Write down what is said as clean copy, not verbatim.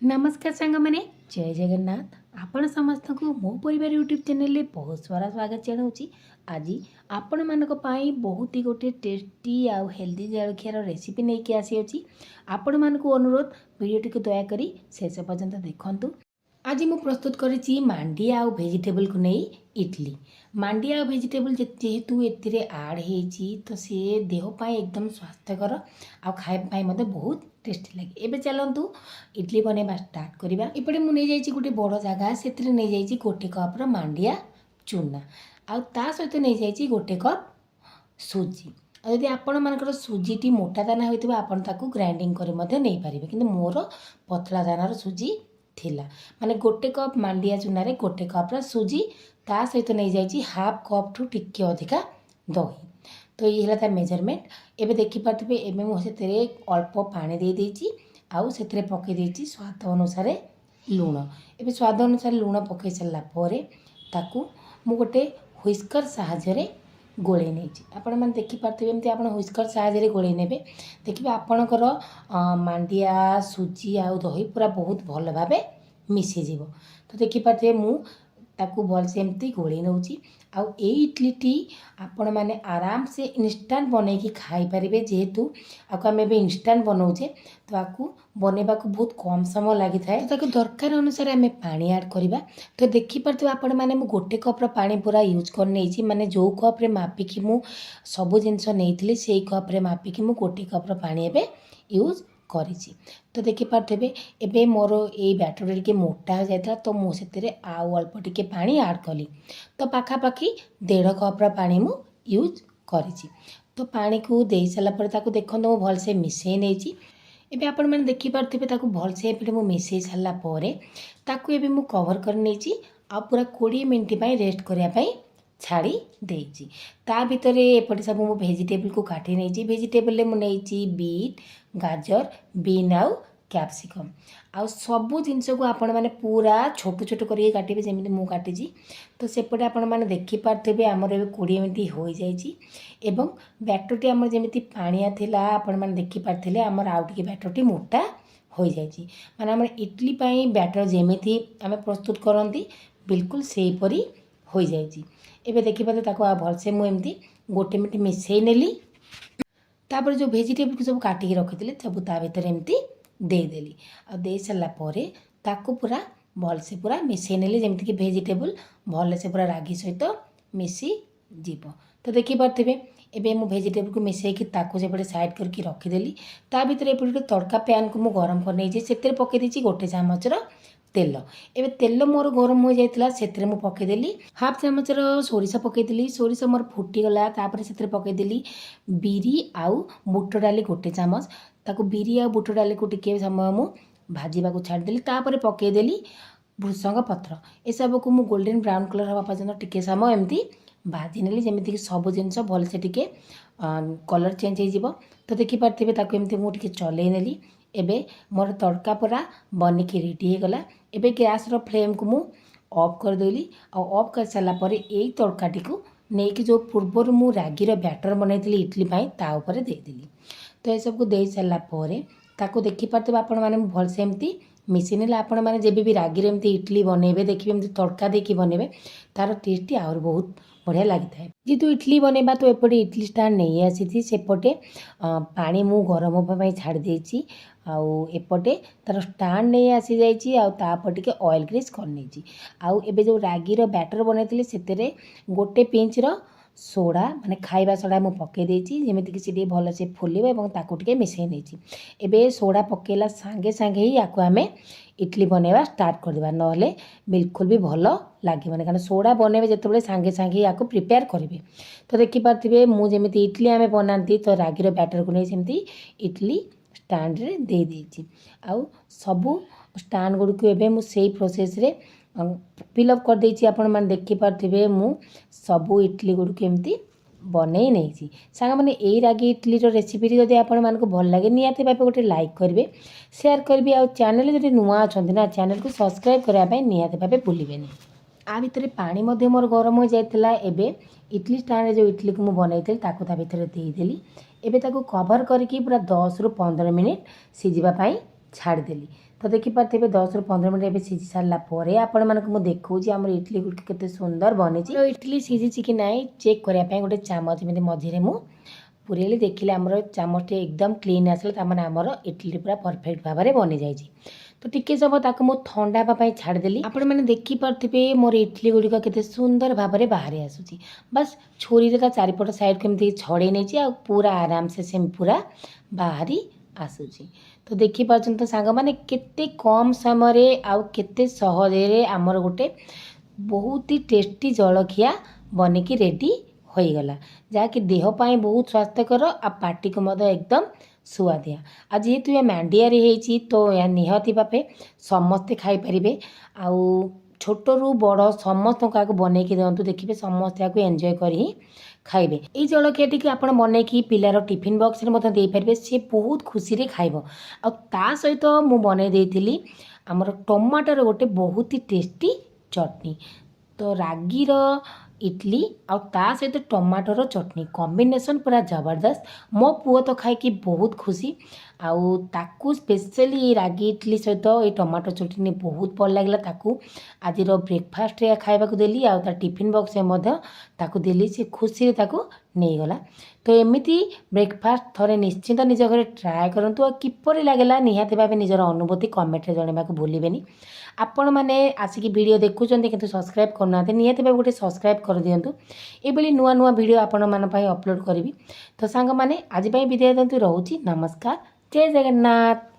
नमस्कार सांग मैंने जय जगन्नाथ आपण समस्त को मो परिवार यूट्यूब चैनल बहुत सारा स्वागत जनाऊँगी। आज आपण मानक पाई बहुत ही गोटे टेस्टी आउ हेल्दी जलखियार रेसिपी नहीं कि आसी आपण मानक अनुरोध वीडियो टी दयाकोरी शेष पर्यंत देखंतु। आज मु प्रस्तुत करी मांडिया आउ वेजिटेबल को नहीं इडली। मांडिया आउ वेजिटेबल जेहेतु एतिरे आड होती तो सी देह पाई एकदम स्वास्थ्यकर आउ खाइबा मते बहुत टेस्टी लगे। एबे चलतु इडली बनवा स्टार्ट करवा। एपटे मुझे गोटे बड़ जगह से गोटे कप मांडिया चूना आउ ता सहित नहीं जाइए गोटे कप सुजी। जदि आपण मानकर सुजीटी मोटा दाना होता आपन ताकू ग्राइंडिंग कर नहीं पारे कि मोर पतला दानार सुजी थिला माने गोटे कप मांडिया चूना रे गोटे कप सुजी ता सहित नहीं जाइए हाफ कप ठू टिके अधिका दही। तो ये है मेजरमेंट। एबे देखि पार्थिबे एबे मो से अल्प पानी दे देछि आउ से पकई देछि स्वाद अनुसार लूण। एबे स्वाद अनुसार लूण पकई सारा पर ताकू मु गोटे व्हिस्कर साहाय्य गोले नहीं। आपण मैंने देखिपारे एमती आप व्हिस्कर साहाय्य गोले ने देखिए आपणकर मांडिया सुजी आउ दही पूरा बहुत भल भाव मिसीज। तो देखिपारे मु ताकू भलसे एमती गोले नौ। आउ ए इडलीटी आपण मैंने आराम से इनस्टांट बनईकी खाई पारे जेहेतु आपको आम इनस्टांट बनाऊे तो आपको बनवा को बहुत कम समय लगी था। तो दरकार अनुसार आम पानी ऐड करवा। तो देखिपे आपण मैंने गोटे कप पानी पूरा यूज कर नहीं माने जो कप्रे मापिकी मु सबू जिनस नहीं से कप्रे मापिकी मु गोटे कप पानी एबे यूज करी। तो देखिपे एबे मोर ये बैटर टे मोटा हो जाता तो मुझे आउ अल्प टिके पानी ऐड कली। तो पाखापाखि 1.5 कप पानी मु यूज करी। तो पानी को दे सारापर देखो मुझे भलसे मिसई नहीं। एबे आपण मैंने देखिपे भलसे मुझे मिसई सारापर ताकू मु कवर कर नहीं आ पूरा 20 मिनट रेस्ट करने छाड़ी देइछि। ता भितर एपटे सब मु वेजिटेबल को काटी नहीं। वेजिटेबल मु नहीं बीट गाजर बीन आउ कैप्सिकम आउ सबू जिनस को आपण मैंने पूरा छोट छोट करके काटे जमी मु काटी। तो सेपटे आपण मैंने देखिपारे आमर ए 20 मिनट हो जाए बैटरटी आमर जमी पानिया थिला आपण मैंने देखिपारे आमर आउ टिके बैटरटी मोटा हो जाए माने आमर इडली पाई बैटर जमी आम प्रस्तुत करती बिल्कुल से परी हो जाए। एबे देखिपारे भलसे मुझे गोटे मिनट मिसई नेली। तापर जो वेजिटेबल को सब काटिकी रखी सब ता भर एमती देदेली आ दे सारापर ताकू पूरा भलसे पूरा मिसई नेली जमीक वेजिटेबल भलसे पूरा रागी सहित मिसी जीव। तो देखिपारे एबे मु वेजिटेबल को मिसईकी ताकू सेपटे साइड करके रखीदेली। ता भर एपटे तड़का पैन को मु गरम कर नहीं से पकई देछि गोटे चामचर तेल। एबे तेल मोर गरम हो जाता से मु पकईदेली हाफ चामचर सोरिष पकईदेली। सोरिष मोर फुटीगला तापर से पकईदेली बिरी आउ बुट डाली गोटे चामच ताकू बिरी आ बुट डाली को टिके समय मु भाजवा को छाड़देली। तापर पकईदेली भृसंग पत्र ए सब को मु गोल्डन ब्राउन कलर हवा पर्यंत टिके समय एमती भाजी नेली जमीक सब जिनस भलसे टिके कलर चेंज हो। तो देखिपारे एमती मुझे चलई नेली। एबे मोर तड़का पूरा बनिकी रेडी हो गला। एबे गैस रो फ्लेम को मु ऑफ कर देली और ऑफ कर सारा पर यही तड़काटी को नहीं जो पूर्वर मु रागीर बैटर बनई इडली पाई ता ऊपर देदेली। तो ये सब को दे सारा पर ताको देखिपारे आपण मैंने भलसे एमती मिसी ने आपण मैंने जब भी रागी एमती इडली बनइबे देखिए एमती तड़का देकी बनइबे तार टेस्ट आहुरी बहुत बढ़िया लगी था। जेहेतु इडली बनइबा तो एपटे इडली स्टांड नहीं आसी सेपटे पानी मु गरम होगा छाड़ी देछि आउ एपटे तार स्टांड नहीं आसी जाइए आउ तापर टिके ऑयल ग्रीस कर नहीं। आउ एबे जो रागीर बैटर बनई से गोटे पिंच सोडा माने खाइबा सोडा मु पकई देछि जेमिति कि भल से फुलिबो एवं ताकू टिके मिसई नहीं। एबे सोडा पकेला सांगे सांगे ही याकू आमे इडली बनवा स्टार्ट कर देबा नहले बिल्कुल भी भल लगे कारण सोडा बनइबे जिते सांगे सांगे याकू प्रिपेयर करेंगे। तो देखिपारे मुझे इडली आमे बनाती तो रागीर बैटर को नहीं सेमती इडली स्टांड रे दे देछि आउ सबू स्टांड गुड़िक एबे मु सेई प्रोसेस रे फिलअप कर देछि। आपण माने देखिपारे मु सबू इडली गुड़िक एमती बनई नहीं। सांग मैंने यही रागी इडली रेसिपी जब आपण मानक भल लगे निहाती भाव गोटे लाइक करेंगे शेयर करेंगे आ चैनल जब नुआ अच्छा ना चैनल को सब्सक्राइब करने निहाती भाव भूलें। आ भितर पानी मोर गरम हो जाता। एबे इडली स्टांड जो इडली को मुझे बनई ताकू ता भितर देदेली। एबे ताकू कवर करके पूरा 10 ରୁ 15 मिनिट सिझापी छाड़देली। तो देखिपे 10 ରୁ 15 मिनट ए सीझी सारा पर आपण मैं देखा आम इडली गुड़ के सुंदर बनी इडली सीझी कि ना चेक करने गोटे चामच एमती मझे मुझे पुरेली देखिले आमर चामच एकदम क्लीन आसला तार आमर इडली पूरा परफेक्ट भाव में बनी जाए। तो टिके समय ताक मु ठंडा हाँपाई छाड़देली आपण मैंने देखिपे मोर इडली गुड़िक के सुंदर भाव में बाहरी आसूँ। बस छुरी ता चारिपट साइड को एमती छड़े नहीं आ पूरा आराम से पूरा बाहरी आसूँ। तो देखिपुं तो सांग मैंने केते कम समय आउ केते सहजे आमर गोटे बहुत ही टेस्टी जलखिया बनिकी रेडी हो गला जहाँकि देहपाई बहुत स्वास्थ्यकर आ पार्टी को एकदम सुआदिया। आज जेहेतु ये मांडिया रे तो या निहती बापे समस्ते खाईपारे आउ छोट रू बड़ समस्त क्या बनईकी दिंतु देखिए समस्त या एंजॉय कर खाइबे। ये जलखिया टी आप बनईकी पिलार टिफिन बॉक्स में दे पारे सी बहुत खुशी रे खाइब। आ ता सहित मु बनै देइथिली हमर टमाटर गोटे बहुत ही टेस्टी चटनी। तो रागीर इडली आ ता सहित टमाटर चटनी कॉम्बिनेशन पूरा जबरदस्त। मो पुओ तो खाई बहुत खुशी आउ ताकू स्पेशली रागी इडली सहित ये टमाटर चटनी बहुत भल लगे। ताकू आज ब्रेकफास्ट रे खाइबा को देली आ ता टिफिन बॉक्स में ताकू देली से खुशी ताकू नहीं गला। तो एमिति ब्रेकफास्ट थोड़े निश्चिंत निज घर ट्राए करंतु आ किपरि लागला निहाती भाबे निजर अनुभूति कमेंट रे जणेबाकू भूलिबेनी। आपण मैंने आसिक वीडियो देखुचंती किंतु सब्सक्राइब करना निहाती भाबे गोटे सब्सक्राइब कर दियंतु। एबेली नुआ नुआ वीडियो आपण मन पई अपलोड करबी। तो सांग माने आज पई विदाय दंतु रहउची। नमस्कार, जय जगन्नाथ।